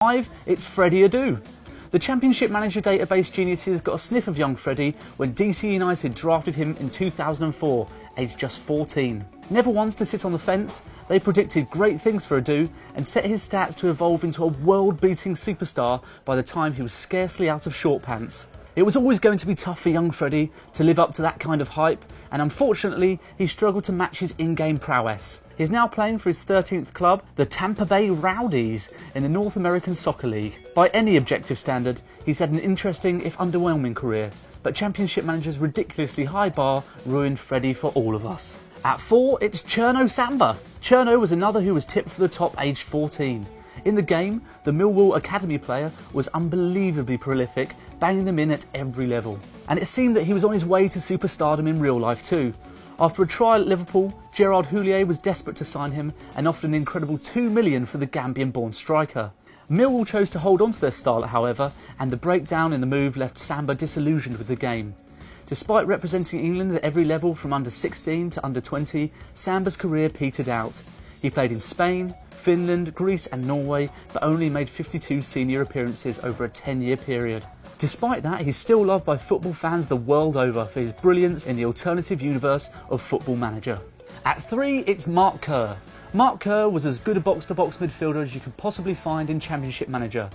5, it's Freddie Adu. The Championship Manager database geniuses got a sniff of young Freddie when DC United drafted him in 2004, aged just 14. Never once to sit on the fence, they predicted great things for Adu and set his stats to evolve into a world-beating superstar by the time he was scarcely out of short pants. It was always going to be tough for young Freddie to live up to that kind of hype, and unfortunately he struggled to match his in-game prowess. He's now playing for his 13th club, the Tampa Bay Rowdies, in the North American Soccer League. By any objective standard, he's had an interesting, if underwhelming, career, but Championship Manager's ridiculously high bar ruined Freddie for all of us. At 4, it's Cherno Samba. Cherno was another who was tipped for the top aged 14. In the game, the Millwall Academy player was unbelievably prolific, banging them in at every level. And it seemed that he was on his way to superstardom in real life too. After a trial at Liverpool, Gerard Houllier was desperate to sign him and offered an incredible $2 million for the Gambian-born striker. Millwall chose to hold on to their star, however, and the breakdown in the move left Samba disillusioned with the game. Despite representing England at every level from under 16 to under 20, Samba's career petered out. He played in Spain, Finland, Greece and Norway, but only made 52 senior appearances over a 10-year period. Despite that, he's still loved by football fans the world over for his brilliance in the alternative universe of Football Manager. At 3, it's Mark Kerr. Mark Kerr was as good a box-to-box midfielder as you could possibly find in Championship Manager.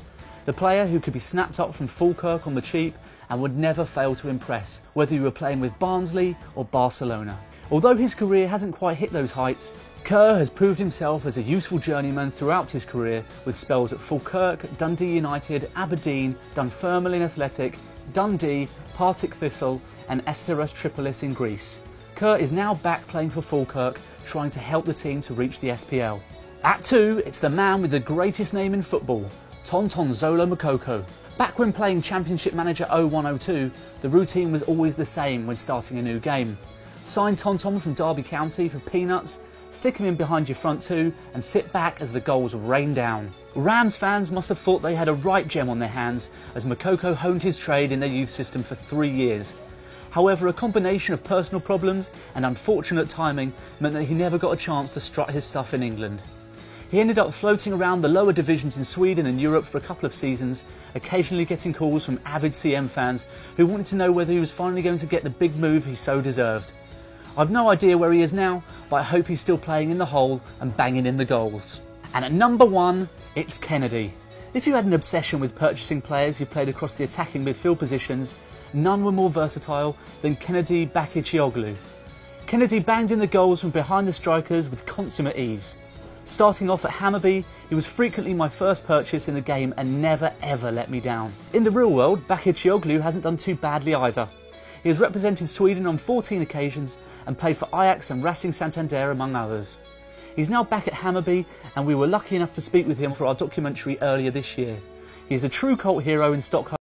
The player who could be snapped up from Falkirk on the cheap and would never fail to impress, whether you were playing with Barnsley or Barcelona. Although his career hasn't quite hit those heights, Kerr has proved himself as a useful journeyman throughout his career, with spells at Falkirk, Dundee United, Aberdeen, Dunfermline Athletic, Dundee, Partick Thistle and Asteras Tripolis in Greece. Kerr is now back playing for Falkirk, trying to help the team to reach the SPL. At 2, it's the man with the greatest name in football, Tonton Zolo Makoko. Back when playing Championship Manager 0102, the routine was always the same when starting a new game. Sign Tonton from Derby County for peanuts, stick him in behind your front two and sit back as the goals rain down. Rams fans must have thought they had a right gem on their hands as Makoko honed his trade in their youth system for 3 years. However, a combination of personal problems and unfortunate timing meant that he never got a chance to strut his stuff in England. He ended up floating around the lower divisions in Sweden and Europe for a couple of seasons, occasionally getting calls from avid CM fans who wanted to know whether he was finally going to get the big move he so deserved. I've no idea where he is now, but I hope he's still playing in the hole and banging in the goals. And at number 1, it's Kennedy. If you had an obsession with purchasing players who played across the attacking midfield positions, none were more versatile than Kennedy Bakircioglu. Kennedy banged in the goals from behind the strikers with consummate ease. Starting off at Hammarby, he was frequently my first purchase in the game and never ever let me down. In the real world, Bakircioglu hasn't done too badly either. He has represented Sweden on 14 occasions and played for Ajax and Racing Santander among others. He's now back at Hammarby and we were lucky enough to speak with him for our documentary earlier this year. He is a true cult hero in Stockholm.